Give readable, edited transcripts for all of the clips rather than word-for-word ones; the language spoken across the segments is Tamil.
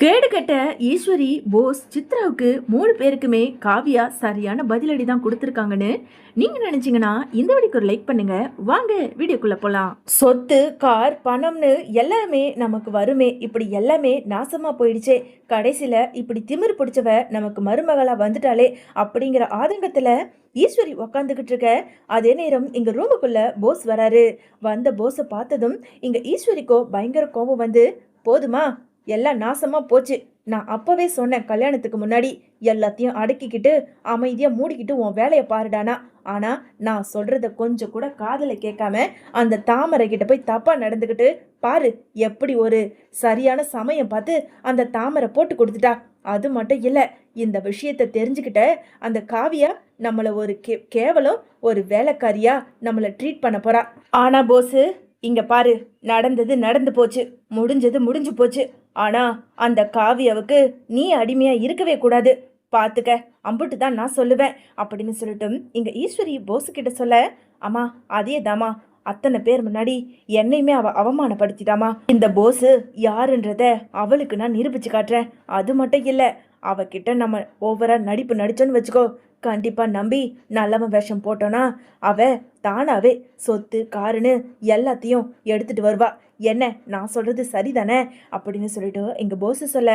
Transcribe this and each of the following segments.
கேடுகெட்ட ஈஸ்வரி, போஸ், சித்ராவுக்கு 3 பேருக்குமே காவியா சரியான பதிலடி தான் கொடுத்துருக்காங்கன்னு நீங்க நினைச்சீங்கன்னா இந்த வீடியோக்கு ஒரு லைக் பண்ணுங்க. வாங்க வீடியோக்குள்ள போலாம். சொத்து, கார், பணம்னு எல்லாமே நமக்கு வருமே, இப்படி எல்லாமே நாசமா போயிடுச்சே, கடைசியில இப்படி திமிரு பிடிச்சவ நமக்கு மருமகளா வந்துட்டாலே அப்படிங்கிற ஆதங்கத்துல ஈஸ்வரி உக்காந்துக்கிட்டு இருக்க. அதே நேரம் இங்க ரூமுக்குள்ள போஸ் வராரு. வந்த போஸை பார்த்ததும் இங்க ஈஸ்வரிக்கோ பயங்கர கோபம் வந்து, போதுமா, எல்லாம் நாசமா போச்சு. நான் அப்பவே சொன்னேன், கல்யாணத்துக்கு முன்னாடி எல்லாத்தையும் அடக்கிக்கிட்டு அமைதியா மூடிக்கிட்டு உன் வேலையை பாருடானா. ஆனா நான் சொல்றத கொஞ்சம் கூட காதல கேட்காம அந்த தாமரை கிட்ட போய் தப்பா நடந்துக்கிட்டு பாரு, எப்படி ஒரு சரியான சமயம் பார்த்து அந்த தாமரை போட்டு கொடுத்துட்டா. அது மட்டும் இல்ல, இந்த விஷயத்த தெரிஞ்சுக்கிட்ட அந்த காவியா நம்மள ஒரு கேவலம் ஒரு வேலைக்காரியா நம்மள ட்ரீட் பண்ண போறா. ஆனா போஸ், இங்க பாரு, நடந்தது நடந்து போச்சு, முடிஞ்சது முடிஞ்சு போச்சு. ஆனா அந்த காவியாவுக்கு நீ அடிமையா இருக்கவே கூடாது, பாத்துக்க, அம்புட்டு தான் நான் சொல்லுவேன் அப்படின்னு சொல்லிட்டு இங்க ஈஸ்வரி போஸ் கிட்ட சொல்ல, அம்மா அதே தாமா, அத்தனை பேர் முன்னாடி என்னையுமே அவ அவமானப்படுத்திட்டாமா. இந்த போஸ் யாருன்றத அவளுக்கு நான் நிரூபிச்சு காட்டுறேன். அது மட்டும் இல்ல, அவகிட்ட நம்ம ஓவரா நடிப்பு நடிச்சோன்னு வச்சுக்கோ, கண்டிப்பா நம்பி நல்லவன் வேஷம் போட்டோன்னா அவ தானாவே சொத்து காருன்னு எல்லாத்தையும் எடுத்துட்டு வருவா. என்ன, நான் சொல்றது சரிதானே அப்படின்னு சொல்லிட்டு எங்க போஸ் சொல்ல,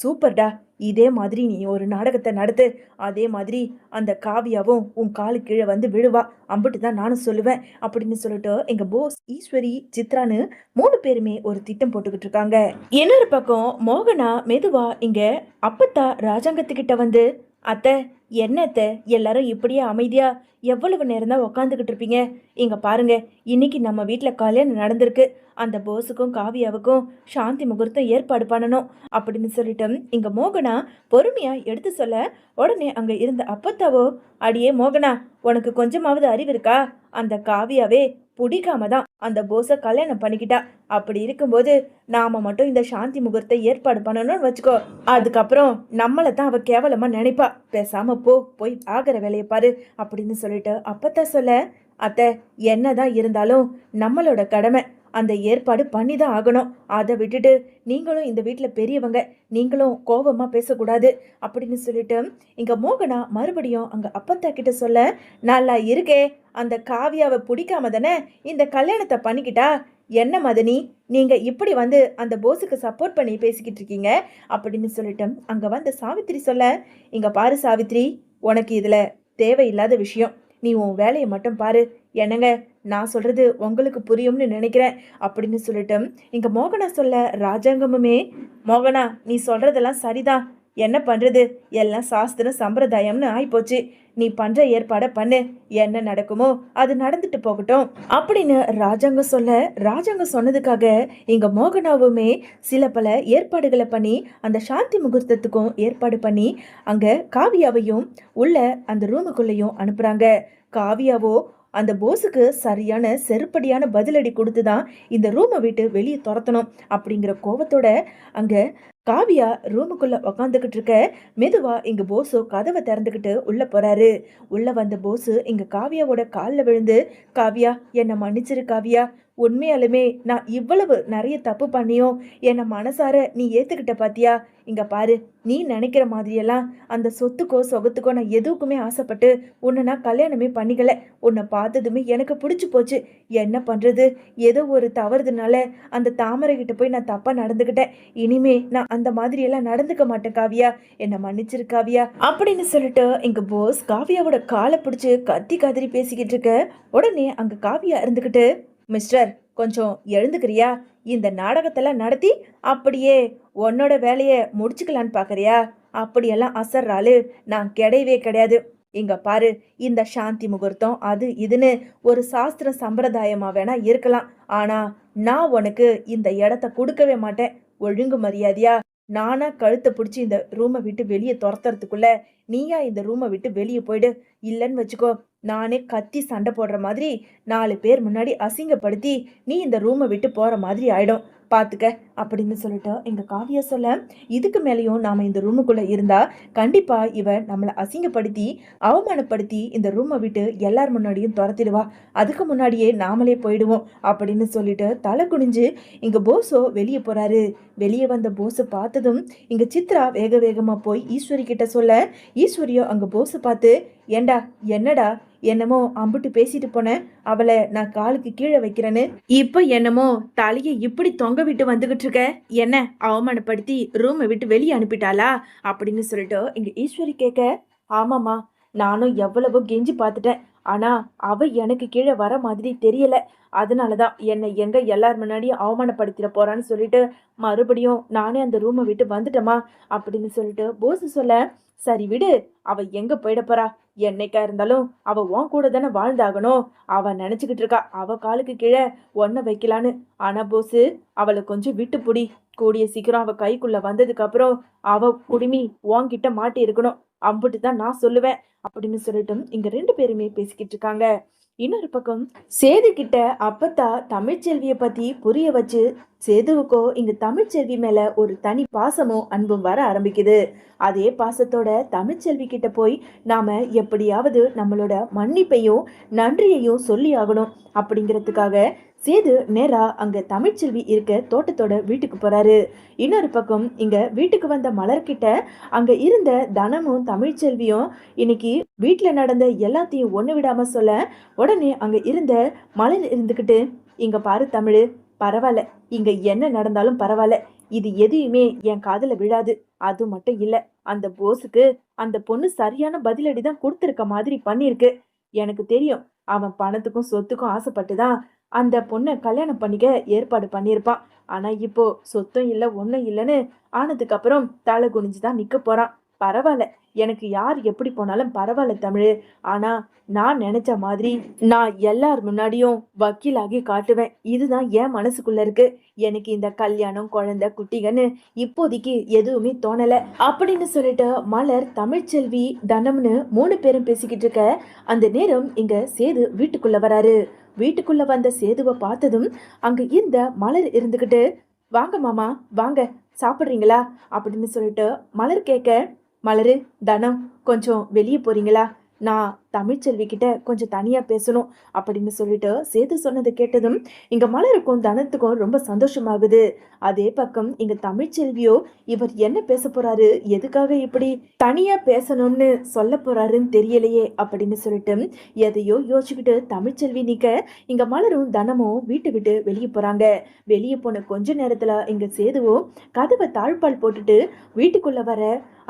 சூப்பர்டா, இதே மாதிரி நீ ஒரு நாடகத்தை நடத்து, அதே மாதிரி அந்த காவியாவும் உன் காலு கீழே வந்து விழுவா, அம்பிட்டு தான் நானும் சொல்லுவேன் அப்படின்னு சொல்லிட்டு எங்க போஸ், ஈஸ்வரி, சித்ரான்னு 3 பேருமே ஒரு திட்டம் போட்டுக்கிட்டு இருக்காங்க. இன்னொரு பக்கம் மோகனா மெதுவா இங்க அப்பத்தா ராஜாங்கத்துக்கிட்ட வந்து, அத்தை, என்னத்த எல்லாரும் இப்படியே அமைதியா எவ்வளவு நேரம் தான் உக்காந்துக்கிட்டு இருப்பீங்க? இங்க பாருங்க, இன்னைக்கு நம்ம வீட்டில் கல்யாணம் நடந்திருக்கு. அந்த போஸுக்கும் காவியாவுக்கும் சாந்தி முகூர்த்தம் ஏற்பாடு பண்ணணும் அப்படின்னு சொல்லிட்டு இங்க மோகனா பொறுமையா எடுத்து சொல்ல, உடனே அங்க இருந்த அப்பத்தாவோ, அடியே மோகனா, உனக்கு கொஞ்சமாவது அறிவு இருக்கா? அந்த காவியாவே பிடிக்காம தான் அந்த போஸை கல்யாணம் பண்ணிக்கிட்டா. அப்படி இருக்கும்போது நாம மட்டும் இந்த சாந்தி முகூர்த்த ஏற்பாடு பண்ணணும்னு வச்சுக்கோ, அதுக்கப்புறம் நம்மளை தான் அவ கேவலமா நினைப்பா. பேசாம போய் ஆகிற வேலையை பாரு அப்படின்னு சொல்லிட்டு அப்பத்தான் சொல்ல, அத்தை, என்னதான் இருந்தாலும் நம்மளோட கடமை, அந்த ஏற்பாடு பண்ணி தான் ஆகணும். அதை விட்டுட்டு நீங்களும் இந்த வீட்டில் பெரியவங்க, நீங்களும் கோபமா பேசக்கூடாது அப்படின்னு சொல்லிட்டு இங்க மோகனா மறுபடியும் அங்க அப்பத்தா கிட்ட சொல்ல, நல்லா இருக்கே, அந்த காவியாவை பிடிக்காம தானே இந்த கல்யாணத்தை பண்ணிக்கிட்டா. என்ன மதனி, நீங்க இப்படி வந்து அந்த போஸுக்கு சப்போர்ட் பண்ணி பேசிக்கிட்டு இருக்கீங்க அப்படின்னு சொல்லிட்டு அங்க வந்து சாவித்திரி சொல்ல, இங்க பாரு சாவித்ரி, உனக்கு இதுல தேவையில்லாத விஷயம், நீ உன் வேலையை மட்டும் பாரு. என்னங்க, நான் சொல்றது உங்களுக்கு புரியும்னு நினைக்கிறேன் அப்படின்னு சொல்லிட்டு இங்க மோகனா சொல்ல, ராஜாங்கமுமே, மோகனா நீ சொல்றதெல்லாம் சரிதான், என்ன பண்றது, எல்லாம் சாஸ்திரம் சம்பிரதாயம்னு ஆயிப்போச்சு. நீ பண்ற ஏற்பாடை பண்ணு, என்ன நடக்குமோ அது நடந்துட்டு போகட்டும் அப்படின்னு ராஜாங்கம் சொல்ல, ராஜாங்கம் சொன்னதுக்காக இங்க மோகனாவுமே சில பல ஏற்பாடுகளை பண்ணி அந்த சாந்தி முகூர்த்தத்துக்கும் ஏற்பாடு பண்ணி அங்க காவியாவையும் உள்ள அந்த ரூமுக்குள்ளேயும் அனுப்புறாங்க. காவியாவோ அந்த போஸுக்கு சரியான செருப்படியான பதிலடி கொடுத்துதான் இந்த ரூமை விட்டு வெளியே துரத்தணும் அப்படிங்கிற கோபத்தோட அங்க காவியா ரூமுக்குள்ள உக்காந்துக்கிட்டு இருக்க. மெதுவா இங்க போஸு கதவை திறந்துக்கிட்டு உள்ள போறாரு. உள்ள வந்த போஸு இங்க காவியாவோட காலில் விழுந்து, காவியா என்னை மன்னிச்சிரு காவியா, உண்மையாலுமே நான் இவ்வளவு நிறைய தப்பு பண்ணியும் என்னை மனசார நீ ஏத்துக்கிட்ட பாத்தியா. இங்க பாரு, நீ நினைக்கிற மாதிரியெல்லாம் அந்த சொத்துக்கோ சொகத்துக்கோ நான் எதுக்குமே ஆசைப்பட்டு உன்னை நான் கல்யாணமே பண்ணிக்கல. உன்னை பார்த்ததுமே எனக்கு பிடிச்சி போச்சு. என்ன பண்றது, ஏதோ ஒரு தவறுதுனால அந்த தாமரை கிட்ட போய் நான் தப்பா நடந்துக்கிட்டேன். இனிமே நான் அந்த மாதிரி எல்லாம் நடந்துக்க மாட்டேன் காவியா, என்னை மன்னிச்சிரு காவியா அப்படின்னு சொல்லிட்டு எங்க போஸ் காவியாவோட காலை பிடிச்சு கத்தி கதறி பேசிக்கிட்டு இருக்க. உடனே அங்க காவியா இருந்துக்கிட்டு, மிஸ்டர், கொஞ்சம் எழுந்துக்கிறியா? இந்த நாடகத்தெல்லாம் நடத்தி அப்படியே உன்னோட வேலையை முடிச்சுக்கலான்னு பாக்குறியா? அப்படியெல்லாம் அசர்றாளு நான் கிடையவே கிடையாது. இங்க பாரு, இந்த சாந்தி முகூர்த்தம் அது இதுன்னு ஒரு சாஸ்திர சம்பிரதாயமா வேணா இருக்கலாம், ஆனா நான் உனக்கு இந்த இடத்த கொடுக்கவே மாட்டேன். ஒழுங்கு மரியாதையா நானா கழுத்தை பிடிச்சி இந்த ரூமை விட்டு வெளியே துரத்துறதுக்குள்ள நீயா இந்த ரூமை விட்டு வெளியே போயிடு. இல்லைன்னு வச்சுக்கோ, நானே கத்தி சண்டை போடுற மாதிரி 4 பேர் முன்னாடி அசிங்கப்படுத்தி நீ இந்த ரூமை விட்டு போற மாதிரி ஆயிடும், பாத்துக்க அப்படின்னு சொல்லிட்டு எங்க காவியா சொல்ல, இதுக்கு மேலேயும் நாம இந்த ரூமுக்குள்ள இருந்தா கண்டிப்பா இவ நம்மளை அசிங்கப்படுத்தி அவமானப்படுத்தி இந்த ரூமை விட்டு எல்லார் முன்னாடியும் துரத்திடுவா. அதுக்கு முன்னாடியே நாமளே போயிடுவோம் அப்படின்னு சொல்லிட்டு தலை குனிஞ்சு இங்க போஸோ வெளியே போறாரு. வெளியே வந்த போஸை பார்த்ததும் இங்க சித்ரா வேக வேகமா போய் ஈஸ்வரி கிட்ட சொல்ல, ஈஸ்வரியோ அங்க போஸை பார்த்து, ஏண்டா என்னடா என்னமோ அம்புட்டு பேசிட்டு போனேன், அவளை நான் காலுக்கு கீழே வைக்கிறேன்னு இப்போ என்னமோ தலையை இப்படி தொங்க விட்டு வந்துகிட்டு இருக்க, என்ன அவமானப்படுத்தி ரூமை விட்டு வெளியே அனுப்பிட்டாளா அப்படின்னு சொல்லிட்டு இங்க ஈஸ்வரி கேட்க, ஆமாம்மா, நானும் எவ்வளவோ கெஞ்சி பார்த்துட்டேன், ஆனா அவ எனக்கு கீழே வர மாதிரி தெரியல, அதனாலதான் என்னை எங்க எல்லார் முன்னாடியும் அவமானப்படுத்திட போறான்னு சொல்லிட்டு மறுபடியும் நானே அந்த ரூமை விட்டு வந்துட்டேமா அப்படின்னு சொல்லிட்டு போஸ் சொல்ல, சரி விடு, அவ எங்க போயிட போறா, என்னைக்கா இருந்தாலும் அவ உன் கூட தானே வாழ்ந்தாகணும், அவ நினைச்சுக்கிட்டு இருக்கா அவ காலுக்கு கீழே ஒன்ன வைக்கலான்னு, ஆனா போஸு அவளை கொஞ்சம் விட்டு புடி, கூடிய சீக்கிரம் அவ கைக்குள்ள வந்ததுக்கு அப்புறம் அவ குடுமி உன்கிட்ட மாட்டி இருக்கணும், அம்புட்டு தான் நான் சொல்லுவேன் அப்படின்னு சொல்லிட்டு இங்க ரெண்டு பேருமே பேசிக்கிட்டு இருக்காங்க. இன்னொரு பக்கம் சேது கிட்ட அப்பத்தா தமிழ்ச்செல்விய பத்தி புரிய வச்சு சேதுவுக்கோ இங்க தமிழ்ச்செல்வி மேல ஒரு தனி பாசமும் அன்பும் வர ஆரம்பிக்குது. அதே பாசத்தோட தமிழ்ச்செல்வி கிட்ட போய் நாம எப்படியாவது நம்மளோட மன்னிப்பையும் நன்றியையும் சொல்லி ஆகணும் அப்படிங்கிறதுக்காக சேது நேரா அங்க தமிழ்ச்செல்வி இருக்க தோட்டத்தோட வீட்டுக்கு போறாரு. இன்னொரு பக்கம் இங்க வீட்டுக்கு வந்த மலர்கிட்ட அங்க இருந்த தனமும் தமிழ்ச்செல்வியும் இன்னைக்கு வீட்டுல நடந்த எல்லாத்தையும் ஒண்ணு விடாம சொல்ல, உடனே அங்க இருந்த மலர் இருந்துகிட்டு, இங்க பாரு தமிழ், பரவாயில்ல, இங்க என்ன நடந்தாலும் பரவாயில்ல, இது எதையுமே என் காதுல விழாது, அது மட்டும் இல்ல, அந்த போஸுக்கு அந்த பொண்ணு சரியான பதிலடி தான் கொடுத்துருக்க மாதிரி பண்ணிருக்கு, எனக்கு தெரியும், அவன் பணத்துக்கும் சொத்துக்கும் ஆசைப்பட்டுதான் அந்த பொண்ணை கல்யாணம் பண்ணிக்க ஏற்பாடு பண்ணியிருப்பான், ஆனா இப்போ சொத்தும் இல்ல ஒன்னும் இல்லைன்னு ஆனதுக்கு அப்புறம் தலை குனிஞ்சுதான் நிக்க போறான், பரவாயில்ல, எனக்கு யார் எப்படி போனாலும் பரவாயில்ல தமிழ், ஆனா நான் நினைச்ச மாதிரி நான் எல்லார் முன்னாடியும் வக்கீலாகி காட்டுவேன், இதுதான் என் மனசுக்குள்ள இருக்கு, எனக்கு இந்த கல்யாணம் குழந்தை குட்டிகன்னு இப்போதைக்கு எதுவுமே தோணல அப்படின்னு சொல்லிட்டு மலர் தமிழ்ச்செல்வி தனம்னு 3 பேரும் பேசிக்கிட்டு இருக்க அந்த நேரம் இங்க சேது வீட்டுக்குள்ள வராரு. வீட்டுக்குள்ள வந்த சேதுவை பார்த்ததும் அங்க இருந்த மலர் இருந்துகிட்டு, வாங்க மாமா வாங்க, சாப்பிட்றீங்களா அப்படின்னு சொல்லிட்டு மலர் கேட்க, மலரு தனம் கொஞ்சம் வெளியே போறீங்களா, நான் தமிழ்ச்செல்வி கிட்ட கொஞ்சம் தனியா பேசணும் அப்படின்னு சொல்லிட்டு சேது சொன்னதை கேட்டதும் இங்க மலருக்கும் தனத்துக்கும் ரொம்ப சந்தோஷமாகுது. அதே பக்கம் இங்க தமிழ்ச்செல்வியோ இவர் என்ன பேச போறாரு, எதுக்காக இப்படி தனியா பேசணும்னு சொல்ல போறாருன்னு தெரியலையே அப்படின்னு சொல்லிட்டு எதையோ யோசிச்சுக்கிட்டு தமிழ்ச்செல்வி நிக்க இங்க மலரும் தனமும் வீட்டை விட்டு வெளியே போறாங்க. வெளியே போன கொஞ்ச நேரத்துல இங்க சேதுவோ கதவை தாழ்பால் போட்டுட்டு வீட்டுக்குள்ள வர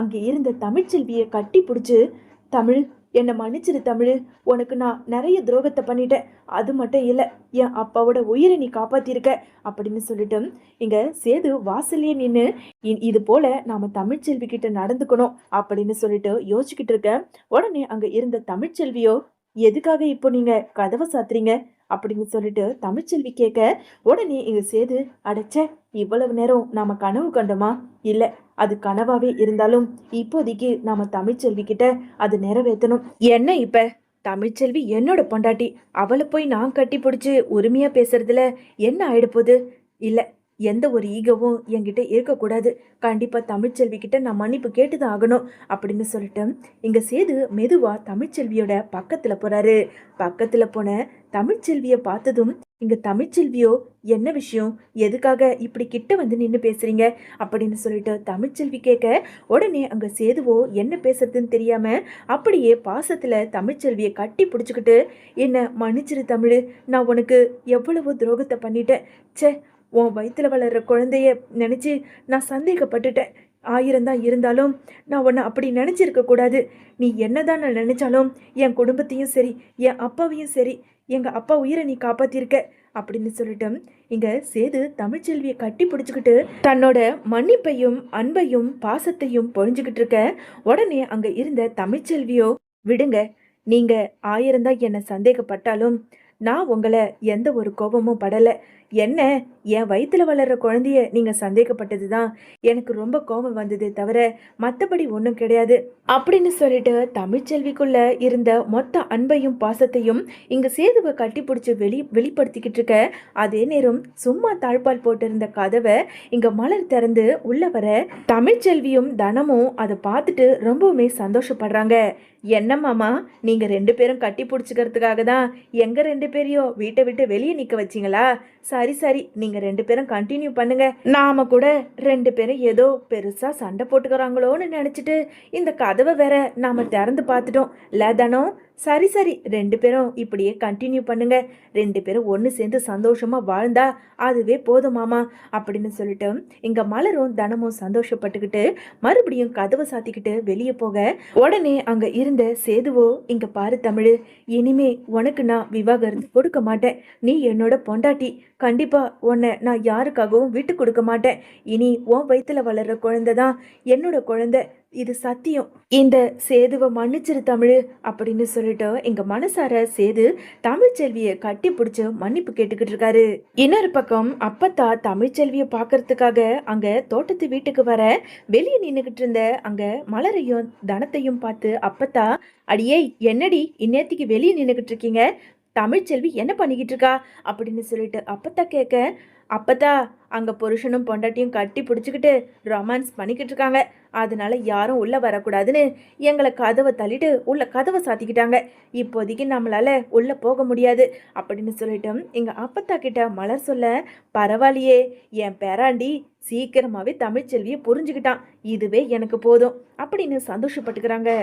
அங்க இருந்த தமிழ்ச்செல்வியை கட்டி பிடிச்சு, தமிழ் என்னை மன்னிச்சிரு தமிழ், உனக்கு நான் நிறைய துரோகத்தை பண்ணிட்டேன், அது மட்டும் இல்லை என் அப்பாவோட உயிரை நீ காப்பாத்திருக்க அப்படின்னு சொல்லிட்டு இங்க சேது வாசல்லையே நின்று இது போல நாம தமிழ்ச்செல்வி கிட்ட நடந்துக்கணும் அப்படின்னு சொல்லிட்டு யோசிச்சுக்கிட்டு இருக்க, உடனே அங்க இருந்த தமிழ்ச்செல்வியோ, எதுக்காக இப்போ நீங்க கதவை சாத்துறீங்க அப்படின்னு சொல்லிட்டு தமிழ்ச்செல்வி கேட்க, உடனே இங்க சேது, அடைச்ச இவ்வளவு நேரம் நாம கனவு கண்டோமா, இல்ல அது கனவாவே இருந்தாலும் இப்போதைக்கு நாம தமிழ்ச்செல்வி கிட்ட அது நிறைவேற்றணும். என்ன இப்ப தமிழ்ச்செல்வி என்னோட பொண்டாட்டி, அவளை போய் நான் கட்டி பிடிச்சி உரிமையா பேசுறதுல என்ன ஆயிடப்போகுது, இல்ல எந்த ஒரு ஈகவும் என்கிட்ட இருக்கக்கூடாது, கண்டிப்பா தமிழ்ச்செல்வி கிட்ட நான் மன்னிப்பு கேட்டுதான் ஆகணும் அப்படின்னு சொல்லிட்டு இங்க சேது மெதுவா தமிழ்ச்செல்வியோட பக்கத்துல போறாரு. பக்கத்துல போன தமிழ்ச்செல்விய பார்த்ததும் இங்க தமிழ்ச்செல்வியோ, என்ன விஷயம், எதுக்காக இப்படி கிட்ட வந்து நின்று பேசுறீங்க அப்படின்னு சொல்லிட்டு தமிழ்ச்செல்வி கேட்க, உடனே அங்க சேதுவோ என்ன பேசுறதுன்னு தெரியாம அப்படியே பாசத்துல தமிழ்ச்செல்வியை கட்டி பிடிச்சுக்கிட்டு, என்ன மன்னிச்சிரு தமிழ், நான் உனக்கு எவ்வளவோ துரோகத்தை பண்ணிட்டேன், சே உன் வயிற்றுல வளர்ற குழந்தைய நினச்சி நான் சந்தேகப்பட்டுட்டேன், 1000 தான் இருந்தாலும் நான் உன்னை அப்படி நினச்சிருக்க கூடாது, நீ என்னதான் நான் நினச்சாலும் என் குடும்பத்தையும் சரி என் அப்பாவையும் சரி எங்கள் அப்பா உயிரை நீ காப்பாற்றிருக்க அப்படின்னு சொல்லிட்டு இங்கே சேது தமிழ்ச்செல்வியை கட்டி பிடிச்சிக்கிட்டு தன்னோட மன்னிப்பையும் அன்பையும் பாசத்தையும் பொழிஞ்சுக்கிட்டு இருக்க, உடனே அங்கே இருந்த தமிழ்ச்செல்வியோ, விடுங்க, நீங்கள் 1000 தான் என்னை சந்தேகப்பட்டாலும் நான் உங்களை எந்த ஒரு கோபமும் படலை, என்ன, என் வயித்துல வளர்ற குழந்தைய நீங்க சந்தேகப்பட்டது தான் எனக்கு ரொம்ப கோபம் வந்ததே தவிர மற்றபடி ஒன்றும் கிடையாது அப்படின்னு சொல்லிட்டு தமிழ்ச்செல்விக்குள்ள இருந்த மொத்த அன்பையும் பாசத்தையும் இங்க சேதுவை கட்டி பிடிச்சி வெளிப்படுத்திக்கிட்டு இருக்க. அதே நேரம் சும்மா தாழ்பால் போட்டிருந்த கதவை இங்க மலர் திறந்து உள்ள வர தமிழ்ச்செல்வியும் தனமும் அதை பார்த்துட்டு ரொம்பவுமே சந்தோஷப்படுறாங்க. என்ன மாமா, நீங்க 2 பேரும் கட்டி பிடிச்சிக்கிறதுக்காக தான் எங்க 2 பேரையும் வீட்டை விட்டு வெளியே நிக்க வச்சிங்களா? சரி சரி, நீங்க 2 பேரும் கண்டினியூ பண்ணுங்க. நாம கூட 2 பேரும் ஏதோ பெருசா சண்டை போட்டுக்கிறாங்களோன்னு நினைச்சிட்டு இந்த கதவை வேற நாம திறந்து பார்த்துட்டோம் லதனம். சரி சரி, 2 பேரும் இப்படியே கண்டினியூ பண்ணுங்க. 2 பேரும் ஒன்று சேர்ந்து சந்தோஷமா வாழ்ந்தா அதுவே போதும் மாமா அப்படின்னு சொல்லிட்டு இங்க மலரும் தனமும் சந்தோஷப்பட்டுக்கிட்டு மறுபடியும் கதவை சாத்திக்கிட்டு வெளியே போக, உடனே அங்க இருந்த சேதுவோ, இங்க பாரு தமிழ், இனிமே உனக்கு நான் விவாகரத்து கொடுக்க மாட்டேன். நீ என்னோட பொண்டாட்டி. கண்டிப்பா உன்னை நான் யாருக்காகவும் விட்டு கொடுக்க மாட்டேன். இனி உன் வயித்துல வளர்ற குழந்தை தான் என்னோட குழந்தை, இது சத்தியம். இந்த சேதுவை மன்னிச்சிரு தமிழ் அப்படின்னு சொல்லிட்டு எங்க மனசார சேது தமிழ்ச்செல்வியை கட்டி பிடிச்சு மன்னிப்பு கேட்டுக்கிட்டு இருக்காரு. இன்னொரு பக்கம் அப்பத்தா தமிழ்ச்செல்வியை பாக்குறதுக்காக அங்க தோட்டத்து வீட்டுக்கு வர வெளியே நின்னுகிட்டு இருந்த அங்க மலரையும் தனத்தையும் பார்த்து அப்பத்தா, அடியே என்னடி இந்நேரத்துக்கு வெளியே நின்னுகிட்டு இருக்கீங்க? தமிழ்ச்செல்வி என்ன பண்ணிக்கிட்டு இருக்கா அப்படின்னு சொல்லிட்டு அப்பத்தா கேட்க, அப்பத்தா அங்க புருஷனும் பொண்டாட்டியும் கட்டி பிடிச்சிக்கிட்டு ரொமான்ஸ் பண்ணிக்கிட்டு இருக்காங்க. அதனால யாரும் உள்ள வரக்கூடாதுன்னு எங்களை கதவை தள்ளிட்டு உள்ள கதவை சாத்திக்கிட்டாங்க. இப்போதைக்கு நம்மளால உள்ள போக முடியாது அப்படின்னு சொல்லிட்டு எங்க அப்பத்தா கிட்ட மலர் சொல்ல, பரவாயில்லையே, என் பேராண்டி சீக்கிரமாவே தமிழ்ச்செல்வியை புரிஞ்சுக்கிட்டான், இதுவே எனக்கு போதும் அப்படின்னு சந்தோஷப்பட்டுக்கிறாங்க.